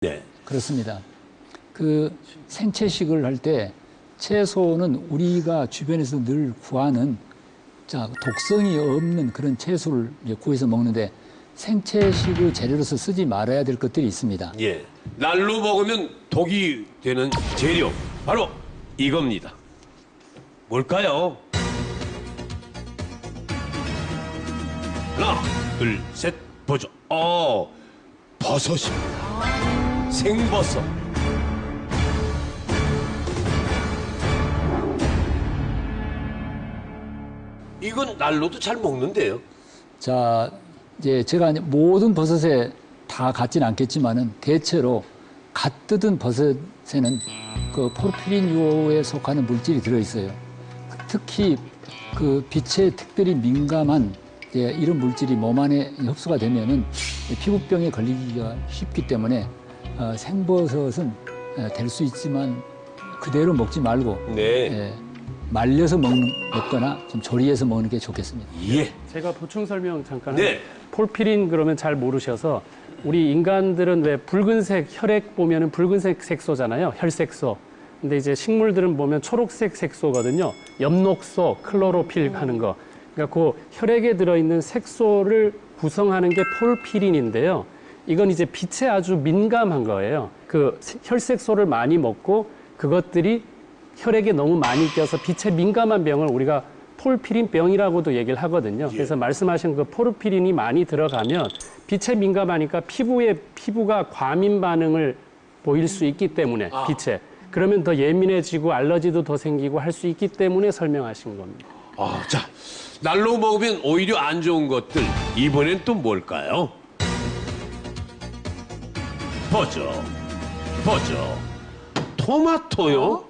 네. 그렇습니다. 그 생채식을 할 때 채소는 우리가 주변에서 늘 구하는 독성이 없는 그런 채소를 이제 구해서 먹는데 생채식의 재료로서 쓰지 말아야 될 것들이 있습니다. 예. 날로 먹으면 독이 되는 재료 바로 이겁니다. 뭘까요? 하나, 둘, 셋, 보죠. 버섯입니다. 생버섯. 이건 날로도 잘 먹는데요. 자, 이제 제가 모든 버섯에 다 같지는 않겠지만은 대체로 갓 뜯은 버섯에는 그 포르피린유에 속하는 물질이 들어있어요. 특히 그 빛에 특별히 민감한 이런 물질이 몸 안에 흡수가 되면은 피부병에 걸리기가 쉽기 때문에 생버섯은 될 수 있지만 그대로 먹지 말고 네. 말려서 먹거나 좀 조리해서 먹는 게 좋겠습니다. 예. 제가 보충 설명 잠깐 네. 하면 폴피린 그러면 잘 모르셔서 우리 인간들은 왜 붉은색 혈액 보면은 붉은색 색소잖아요. 혈색소. 근데 이제 식물들은 보면 초록색 색소거든요. 엽록소, 클로로필 하는 거. 그러니까 그 혈액에 들어있는 색소를 구성하는 게 폴피린인데요. 이건 이제 빛에 아주 민감한 거예요. 그 혈색소를 많이 먹고 그것들이 혈액에 너무 많이 껴서 빛에 민감한 병을 우리가 폴피린병이라고도 얘기를 하거든요. 그래서 말씀하신 그 포르피린이 많이 들어가면 빛에 민감하니까 피부가 과민 반응을 보일 수 있기 때문에 빛에. 그러면 더 예민해지고 알러지도 더 생기고 할 수 있기 때문에 설명하신 겁니다. 자, 날로 먹으면 오히려 안 좋은 것들. 이번엔 또 뭘까요? 버저. 토마토요?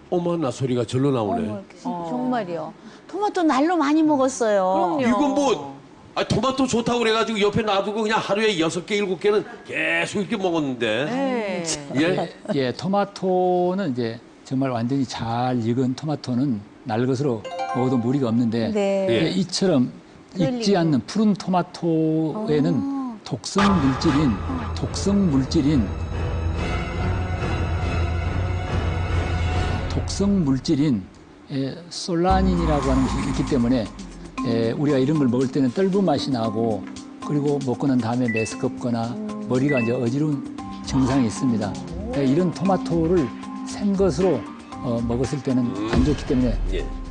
어머나 소리가 절로 나오네. 정말이요. 토마토 날로 많이 먹었어요. 이거 뭐 토마토 좋다고 그래가지고 옆에 놔두고 그냥 하루에 6개, 7개는 계속 이렇게 먹었는데. 네. 예, 토마토는 이제 정말 완전히 잘 익은 토마토는 날 것으로 먹어도 무리가 없는데 네. 예. 이처럼 익지 않는 푸른 토마토에는 독성 물질인 솔라닌이라고 하는 것이 있기 때문에 우리가 이런 걸 먹을 때는 떫은 맛이 나고 그리고 먹고 난 다음에 메스껍거나 머리가 이제 어지러운 증상이 있습니다. 이런 토마토를 생것으로 먹었을 때는 안 좋기 때문에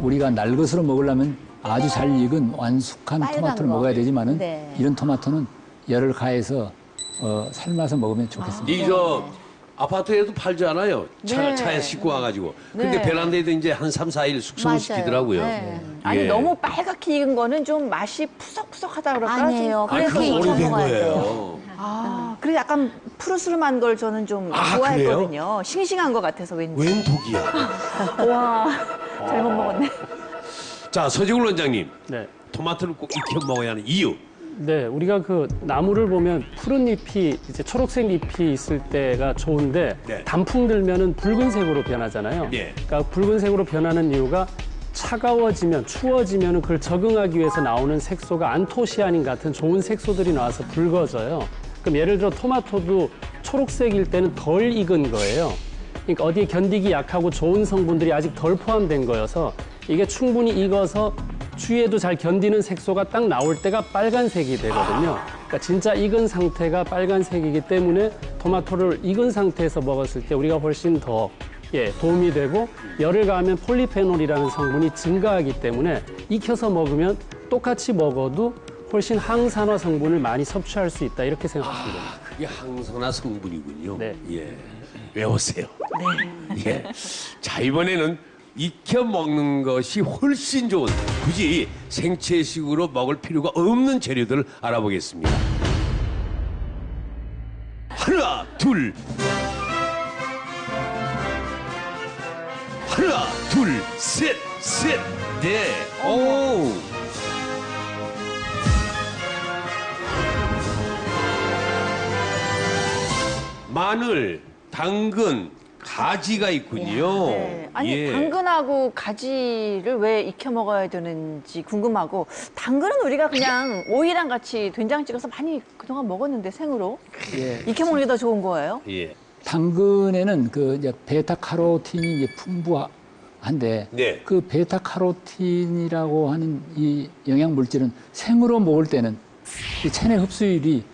우리가 날 것으로 먹으려면 아주 잘 익은 완숙한 토마토를 먹어야 되지만은 이런 토마토는 열을 가해서 삶아서 먹으면 좋겠습니다. 이거 아파트에도 팔지 않아요? 차에 싣고 와가지고. 근데 베란다에도 이제 한 3, 4일 숙성시키더라고요. 네. 아니 너무 빨갛게 익은 거는 좀 맛이 푸석푸석하다 그럴까? 아니에요. 그건 그렇게 익혀 오래된 먹어야 돼요. 거예요. 그래서 약간 푸르스름한 걸 저는 좀 좋아했거든요. 싱싱한 것 같아서 왠지. 웬 독이야? 와, 잘못 먹었네. 자, 서지훈 원장님. 네. 토마토를 꼭 익혀 먹어야 하는 이유. 네, 우리가 그 나무를 보면 푸른 잎이 이제 초록색 잎이 있을 때가 좋은데 네. 단풍 들면은 붉은색으로 변하잖아요. 네. 그러니까 붉은색으로 변하는 이유가 차가워지면 추워지면 그걸 적응하기 위해서 나오는 색소가 안토시아닌 같은 좋은 색소들이 나와서 붉어져요. 그럼 예를 들어 토마토도 초록색일 때는 덜 익은 거예요. 그러니까 어디에 견디기 약하고 좋은 성분들이 아직 덜 포함된 거여서 이게 충분히 익어서 추위에도 잘 견디는 색소가 딱 나올 때가 빨간색이 되거든요. 그러니까 진짜 익은 상태가 빨간색이기 때문에 토마토를 익은 상태에서 먹었을 때 우리가 훨씬 더 도움이 되고 열을 가하면 폴리페놀이라는 성분이 증가하기 때문에 익혀서 먹으면 똑같이 먹어도 훨씬 항산화 성분을 많이 섭취할 수 있다 이렇게 생각하시면 됩니다. 그게 항산화 성분이군요. 네. 예. 외우세요. 네. 예. 자, 이번에는 익혀 먹는 것이 훨씬 좋은 굳이 생채식으로 먹을 필요가 없는 재료들을 알아보겠습니다. 하나, 둘. 하나, 둘, 셋, 넷. 오. 마늘, 당근, 가지가 있군요. 네. 아니 예. 당근하고 가지를 왜 익혀 먹어야 되는지 궁금하고 당근은 우리가 그냥 오이랑 같이 된장 찍어서 많이 그동안 먹었는데 생으로 예. 익혀 먹는 게 더 좋은 거예요? 예. 당근에는 그 이제 베타카로틴이 이제 풍부한데 네. 그 베타카로틴이라고 하는 이 영양 물질은 생으로 먹을 때는 이 체내 흡수율이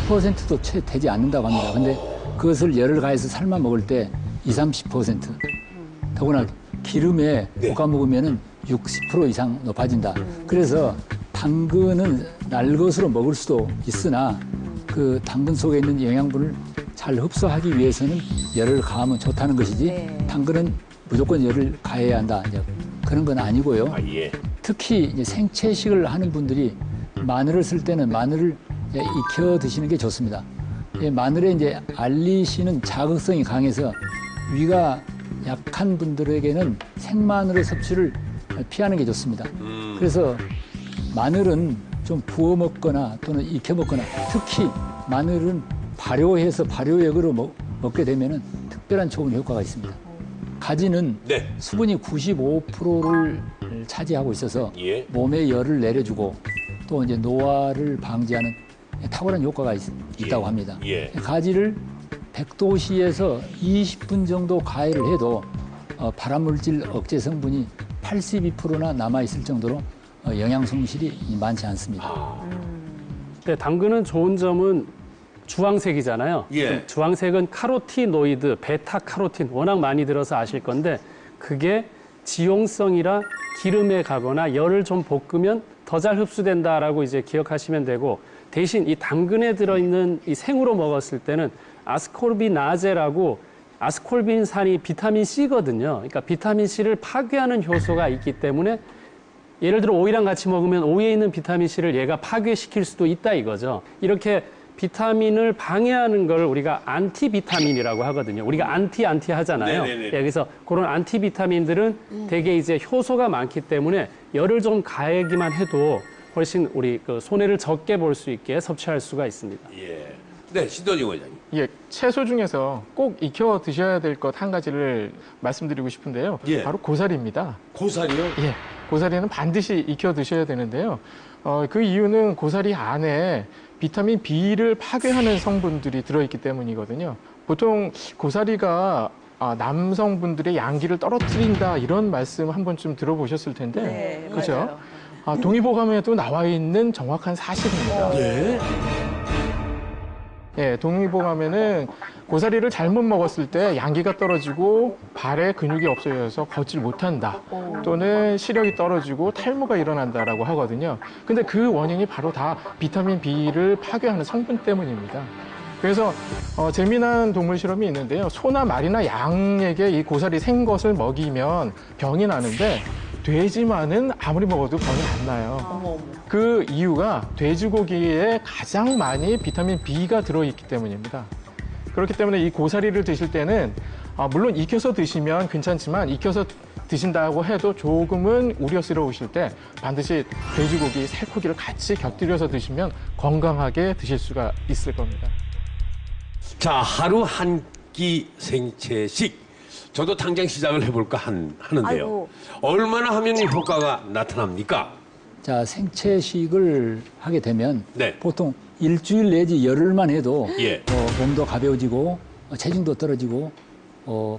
10%도 채 되지 않는다고 합니다. 근데 그것을 열을 가해서 삶아 먹을 때 20-30%. 더구나 기름에 네. 볶아 먹으면은 60% 이상 높아진다. 그래서 당근은 날 것으로 먹을 수도 있으나 그 당근 속에 있는 영양분을 잘 흡수하기 위해서는 열을 가하면 좋다는 것이지 네. 당근은 무조건 열을 가해야 한다. 이제 그런 건 아니고요. 아, 예. 특히 이제 생채식을 하는 분들이 마늘을 쓸 때는 마늘을 이제 익혀 드시는 게 좋습니다. 마늘에 이제 알리신은 자극성이 강해서 위가 약한 분들에게는 생마늘의 섭취를 피하는 게 좋습니다. 그래서 마늘은 좀 구워 먹거나 또는 익혀 먹거나 특히 마늘은 발효해서 발효액으로 먹게 되면은 특별한 좋은 효과가 있습니다. 가지는 네. 수분이 95%를 차지하고 있어서 예. 몸에 열을 내려주고 또 이제 노화를 방지하는 탁월한 효과가 있다고 합니다. 예. 가지를 100도씨에서 20분 정도 가열을 해도 발암물질 억제 성분이 82%나 남아있을 정도로 영양 손실이 많지 않습니다. 네, 당근은 좋은 점은 주황색이잖아요. 예. 주황색은 카로티노이드, 베타카로틴 워낙 많이 들어서 아실 건데 그게 지용성이라 기름에 가거나 열을 좀 볶으면 더 잘 흡수된다라고 이제 기억하시면 되고 대신 이 당근에 들어있는 이 생으로 먹었을 때는 아스코르비나제라고 아스콜빈산이 비타민 C거든요. 그러니까 비타민 C를 파괴하는 효소가 있기 때문에 예를 들어 오이랑 같이 먹으면 오이에 있는 비타민 C를 얘가 파괴시킬 수도 있다 이거죠. 이렇게 비타민을 방해하는 걸 우리가 안티비타민이라고 하거든요. 우리가 안티 하잖아요. 네네네. 예, 그래서 그런 안티비타민들은 대개 이제 효소가 많기 때문에 열을 좀 가하기만 해도 훨씬 우리 그 손해를 적게 볼 수 있게 섭취할 수가 있습니다. 예. 네, 신도진 원장님. 예, 채소 중에서 꼭 익혀 드셔야 될 것 한 가지를 말씀드리고 싶은데요. 예. 바로 고사리입니다. 고사리요? 예, 고사리는 반드시 익혀 드셔야 되는데요. 그 이유는 고사리 안에 비타민 B를 파괴하는 성분들이 들어있기 때문이거든요. 보통 고사리가 남성분들의 양기를 떨어뜨린다 이런 말씀 한 번쯤 들어보셨을 텐데, 네, 그렇죠? 맞아요. 동의보감에도 나와 있는 정확한 사실입니다. 네. 예, 동의보감에는 고사리를 잘못 먹었을 때 양기가 떨어지고 발에 근육이 없어져서 걷질 못한다. 또는 시력이 떨어지고 탈모가 일어난다라고 하거든요. 근데 그 원인이 바로 다 비타민 B를 파괴하는 성분 때문입니다. 그래서 재미난 동물 실험이 있는데요. 소나 말이나 양에게 이 고사리 생것을 먹이면 병이 나는데 돼지만은 아무리 먹어도 병이 안 나요. 그 이유가 돼지고기에 가장 많이 비타민 B가 들어있기 때문입니다. 그렇기 때문에 이 고사리를 드실 때는 물론 익혀서 드시면 괜찮지만 익혀서 드신다고 해도 조금은 우려스러우실 때 반드시 돼지고기, 살코기를 같이 곁들여서 드시면 건강하게 드실 수가 있을 겁니다. 자, 하루 한 끼 생채식. 저도 당장 시작을 해볼까 하는데요. 아이고. 얼마나 하면 효과가 나타납니까? 자, 생채식을 하게 되면 네. 보통 일주일 내지 열흘만 해도 예. 몸도 가벼워지고 체중도 떨어지고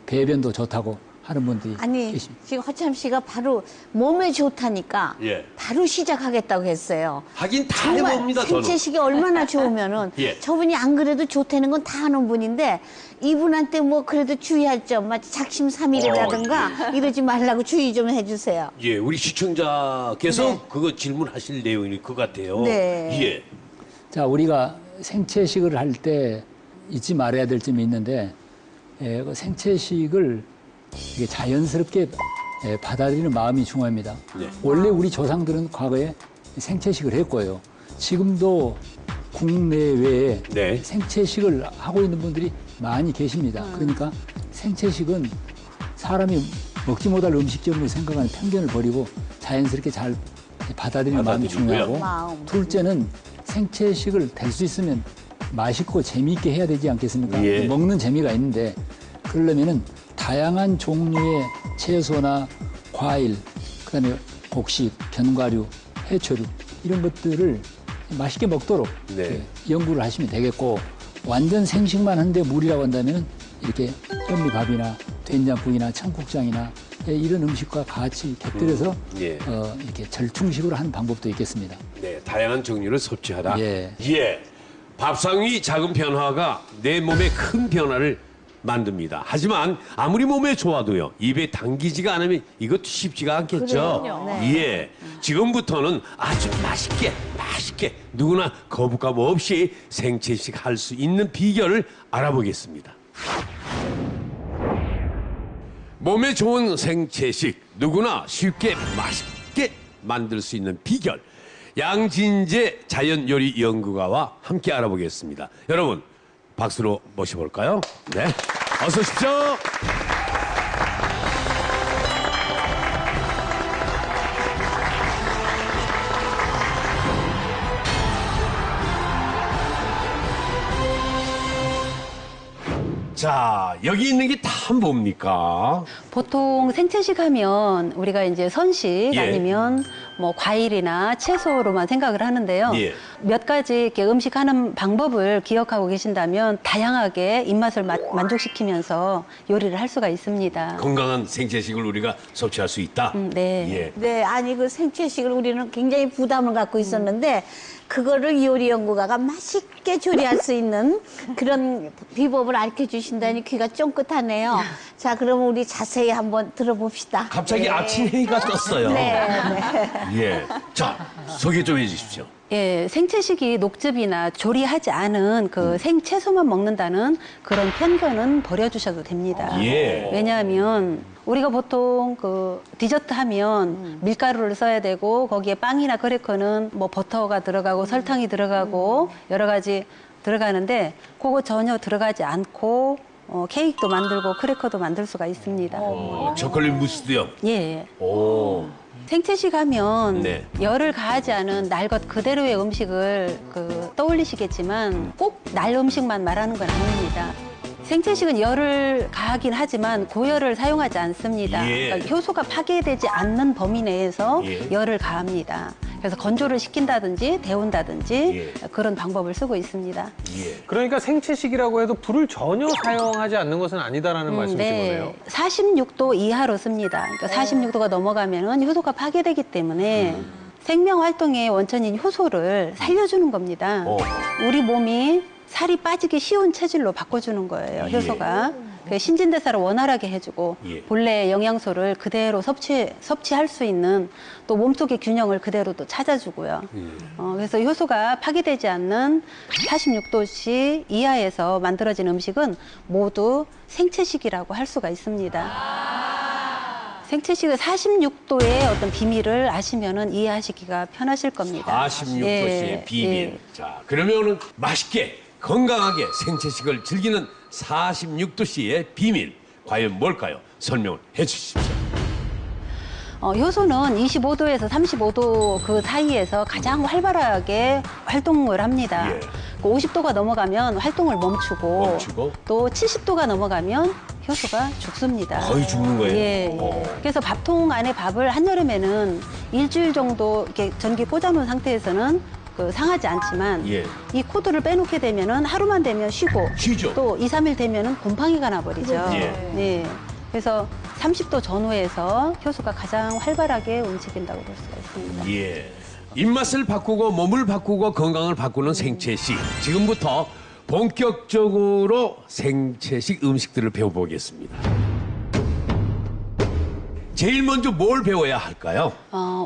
배변도 좋다고 하는 분들이 아니 계십니다. 지금 허참 씨가 바로 몸에 좋다니까 예. 바로 시작하겠다고 했어요. 하긴 다 정말 해봅니다, 저는. 생채식이 얼마나 좋으면은 예. 저분이 안 그래도 좋다는 건 다 하는 분인데 이분한테 뭐 그래도 주의할 점 마치 작심삼일이라든가 이러지 말라고 주의 좀 해주세요. 예, 우리 시청자께서 네. 그거 질문하실 내용일 것 같아요. 네. 예. 자, 우리가 생채식을 할 때 잊지 말아야 될 점이 있는데 그 생채식을 이게 자연스럽게 받아들이는 마음이 중요합니다. 네. 원래 우리 조상들은 과거에 생채식을 했고요. 지금도 국내외에 네. 생채식을 하고 있는 분들이 많이 계십니다. 그러니까 생채식은 사람이 먹지 못할 음식점으로 생각하는 편견을 버리고 자연스럽게 잘 받아들이는 마음이 받아들이고요. 중요하고 마음. 둘째는 생채식을 될 수 있으면 맛있고 재미있게 해야 되지 않겠습니까? 예. 먹는 재미가 있는데 그러려면은 다양한 종류의 채소나 과일, 그다음에 곡식, 견과류, 해초류 이런 것들을 맛있게 먹도록 네. 연구를 하시면 되겠고 완전 생식만 한데 물이라고 한다면 이렇게 현미밥이나 된장국이나 청국장이나 이런 음식과 같이 곁들여서 예. 이렇게 절충식으로 하는 방법도 있겠습니다. 네, 다양한 종류를 섭취하라. 예. 예. 밥상 위 작은 변화가 내 몸에 큰 변화를 만듭니다. 하지만 아무리 몸에 좋아도요, 입에 당기지가 않으면 이것도 쉽지가 않겠죠. 그래요. 예. 지금부터는 아주 맛있게 누구나 거부감 없이 생채식 할 수 있는 비결을 알아보겠습니다. 몸에 좋은 생채식 누구나 쉽게 맛있게 만들 수 있는 비결. 양진재 자연요리 연구가와 함께 알아보겠습니다. 여러분 박수로 모셔볼까요? 네, 어서 오십시오. 자, 여기 있는 게 다 뭡니까? 보통 생채식 하면 우리가 이제 선식 예. 아니면 뭐 과일이나 채소로만 생각을 하는데요. 예. 몇 가지 이렇게 음식하는 방법을 기억하고 계신다면 다양하게 입맛을 만족시키면서 요리를 할 수가 있습니다. 건강한 생채식을 우리가 섭취할 수 있다. 네. 예. 네, 아니 그 생채식을 우리는 굉장히 부담을 갖고 있었는데 그거를 요리 연구가가 맛있게 조리할 수 있는 그런 비법을 알려 주신다니 귀가 쫑긋하네요. 자, 그러면 우리 자세히 한번 들어봅시다. 갑자기 아침 회의가 떴어요. 네, 예. 자, 소개 좀 해주십시오. 예, 생채식이 녹즙이나 조리하지 않은 그 생채소만 먹는다는 그런 편견은 버려주셔도 됩니다. 예. 왜냐하면 우리가 보통 그 디저트 하면 밀가루를 써야 되고 거기에 빵이나 크래커는 뭐 버터가 들어가고 설탕이 들어가고 여러 가지 들어가는데 그거 전혀 들어가지 않고 케이크도 만들고 크래커도 만들 수가 있습니다. 초콜릿 무스도요. 예. 오. 생채식 하면 네. 열을 가하지 않은 날 것 그대로의 음식을 떠올리시겠지만 꼭 날 음식만 말하는 건 아닙니다. 생채식은 열을 가하긴 하지만 고열을 사용하지 않습니다. 예. 그러니까 효소가 파괴되지 않는 범위 내에서 예. 열을 가합니다. 그래서 건조를 시킨다든지 데운다든지 예. 그런 방법을 쓰고 있습니다. 예. 그러니까 생채식이라고 해도 불을 전혀 사용하지 않는 것은 아니다라는 말씀이신 거네요. 46도 이하로 씁니다. 그러니까 46도가 넘어가면은 효소가 파괴되기 때문에 생명 활동의 원천인 효소를 살려주는 겁니다. 우리 몸이 살이 빠지기 쉬운 체질로 바꿔주는 거예요, 효소가. 그 신진대사를 원활하게 해주고 예. 본래의 영양소를 그대로 섭취할 수 있는 또 몸속의 균형을 그대로 또 찾아주고요. 그래서 효소가 파괴되지 않는 46도씨 이하에서 만들어진 음식은 모두 생채식이라고 할 수가 있습니다. 생채식의 46도의 어떤 비밀을 아시면은 이해하시기가 편하실 겁니다. 46도씨의 예, 비밀. 예. 자, 그러면은 맛있게 건강하게 생채식을 즐기는 46도씨의 비밀 과연 뭘까요? 설명을 해주십시오. 효소는 25도에서 35도 그 사이에서 가장 활발하게 활동을 합니다. 예. 그 50도가 넘어가면 활동을 멈추고 또 70도가 넘어가면 효소가 죽습니다. 거의 죽는 거예요? 예. 그래서 밥통 안에 밥을 한여름에는 일주일 정도 이렇게 전기 꽂아놓은 상태에서는 상하지 않지만 예. 이 코드를 빼놓게 되면은 하루만 되면 쉬죠. 또 2, 3일 되면은 곰팡이가 나버리죠. 예. 네. 그래서 30도 전후에서 효소가 가장 활발하게 움직인다고 볼 수가 있습니다. 예. 입맛을 바꾸고 몸을 바꾸고 건강을 바꾸는 생채식. 지금부터 본격적으로 생채식 음식들을 배워보겠습니다. 제일 먼저 뭘 배워야 할까요?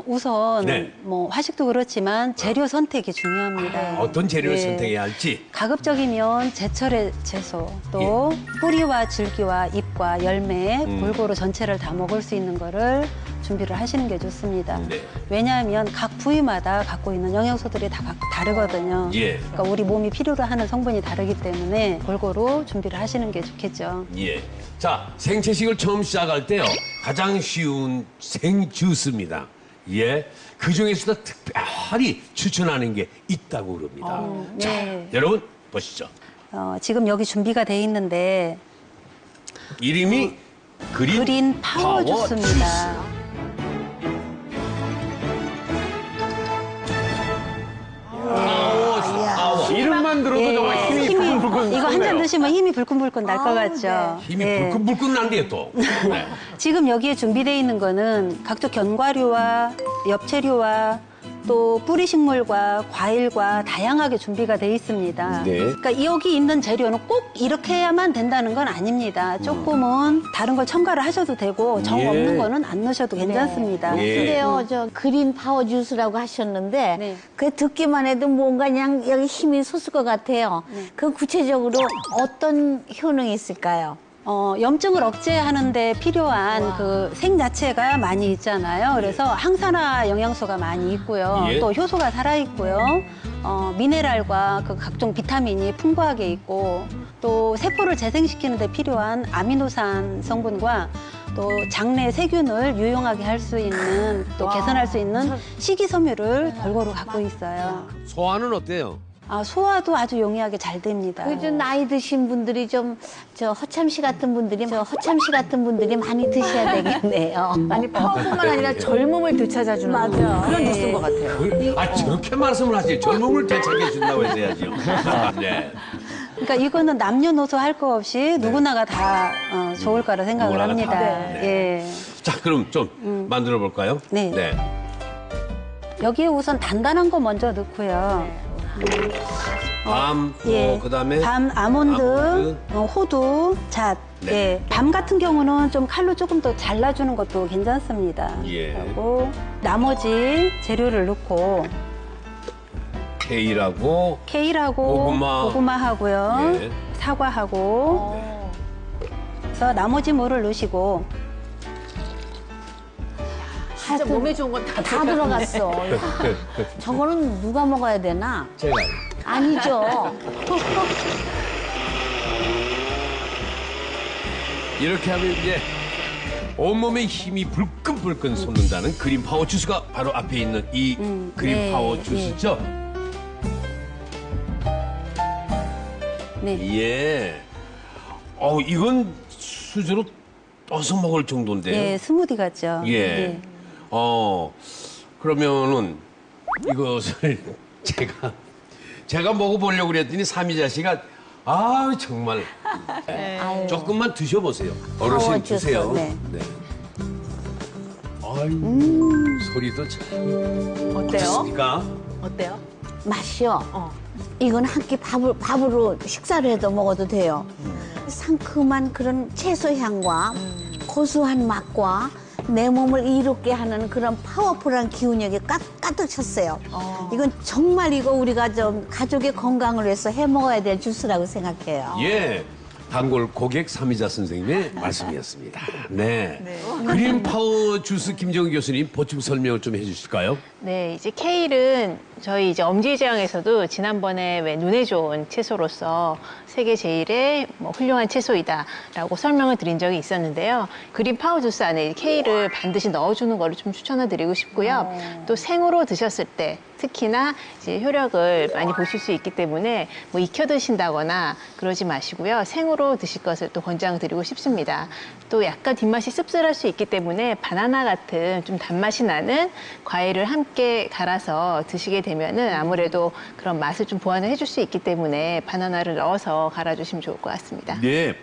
우선 네. 뭐 화식도 그렇지만 재료 선택이 중요합니다. 어떤 재료를 예. 선택해야 할지. 가급적이면 제철의 채소 또 뿌리와 줄기와 잎과 열매 골고루 전체를 다 먹을 수 있는 거를 준비를 하시는 게 좋습니다. 네. 왜냐하면 각 부위마다 갖고 있는 영양소들이 다 다르거든요. 예. 그러니까 우리 몸이 필요로 하는 성분이 다르기 때문에 골고루 준비를 하시는 게 좋겠죠. 예. 자, 생채식을 처음 시작할 때요. 가장 쉬운 생주스입니다. 예. 그 중에서도 특별히 추천하는 게 있다고 그럽니다. 자, 네. 여러분 보시죠. 지금 여기 준비가 돼 있는데 이름이 그린 파워 주스입니다. 이름만 들어도 정말 힘이 불끈불끈 이거 한 잔 솟네요. 드시면 힘이 불끈불끈 날 것 같죠. 힘이 네. 불끈불끈 난대요 또. 네. 지금 여기에 준비되어 있는 거는 각종 견과류와 엽채류와 또 뿌리 식물과 과일과 다양하게 준비가 돼 있습니다. 네. 그러니까 여기 있는 재료는 꼭 이렇게 해야만 된다는 건 아닙니다. 조금은 다른 걸 첨가를 하셔도 되고 정 예. 없는 거는 안 넣으셔도 괜찮습니다. 예. 근데요, 저 그린 파워 주스라고 하셨는데 네. 그 듣기만 해도 뭔가 그냥 여기 힘이 솟을 것 같아요. 그 구체적으로 어떤 효능이 있을까요? 염증을 억제하는 데 필요한 그 생야채가 많이 있잖아요. 그래서 항산화 영양소가 많이 있고요. 예. 또 효소가 살아있고요. 미네랄과 그 각종 비타민이 풍부하게 있고 또 세포를 재생시키는 데 필요한 아미노산 성분과 또 장내 세균을 유용하게 할 수 있는 또 개선할 수 있는 식이섬유를 골고루 갖고 있어요. 소화는 어때요? 소화도 아주 용이하게 잘 됩니다. 요즘 나이 드신 분들이 좀 저 허참 씨 같은 분들이 많이 드셔야 되겠네요. 아니 파워뿐만 아니라 젊음을 되찾아주는 맞아. 그런 예. 뉴스인 것 같아요. 저렇게 말씀을 하지. 젊음을 되찾게 준다고 해야죠. 네. 그러니까 이거는 남녀노소 할 거 없이 누구나가 다 좋을 거라 생각을 누구나가 합니다. 다. 네. 예. 자, 그럼 좀 만들어 볼까요? 네. 여기에 우선 단단한 거 먼저 넣고요. 밤, 예. 그다음에 밤, 아몬드, 호두, 잣. 네. 예. 밤 같은 경우는 좀 칼로 조금 더 잘라주는 것도 괜찮습니다. 예. 그리고 나머지 재료를 넣고 케일하고 케일하고 고구마하고요. 예. 사과하고 그래서 나머지 물을 넣으시고 진짜 몸에 좋은 건 다 다 들어갔어. 저거는 누가 먹어야 되나? 제가 아니죠. 이렇게 하면 이제 온몸에 힘이 불끈불끈 솟는다는 그린 파워 주스가 바로 앞에 있는 이 그린 네, 파워 주스죠? 네. 예. 이건 수저로 떠서 먹을 정도인데요. 예, 스무디 같죠. 예. 네. 그러면은 이것을 제가 먹어보려고 그랬더니 삼이자 씨가 정말 조금만 드셔보세요. 어르신 파워 주스, 드세요. 네. 소리도 참 어때요? 어떻습니까? 어때요? 맛이요. 이건 한 끼 밥으로 식사를 해도 먹어도 돼요. 상큼한 그런 채소 향과 고소한 맛과 내 몸을 이롭게 하는 그런 파워풀한 기운력이 가득 찼어요. 이건 정말 이거 우리가 좀 가족의 건강을 위해서 해 먹어야 될 주스라고 생각해요. 예. 단골 고객 삼이자 선생님의 말씀이었습니다. 네. 그린 파워 주스 김정은 교수님 보충 설명을 좀 해주실까요? 네, 이제 케일은 저희 이제 엄지제왕에서도 지난번에 왜 눈에 좋은 채소로서 세계 제일의 훌륭한 채소이다라고 설명을 드린 적이 있었는데요. 그린 파워 주스 안에 케일을 반드시 넣어주는 거를 좀 추천을 드리고 싶고요. 또 생으로 드셨을 때 특히나 이제 효력을 많이 보실 수 있기 때문에 익혀 드신다거나 그러지 마시고요. 생으로 드실 것을 또 권장드리고 싶습니다. 또 약간 뒷맛이 씁쓸할 수 있기 때문에 바나나 같은 좀 단맛이 나는 과일을 함께 갈아서 드시게 되면은 아무래도 그런 맛을 좀 보완을 해줄 수 있기 때문에 바나나를 넣어서 갈아주시면 좋을 것 같습니다. 네.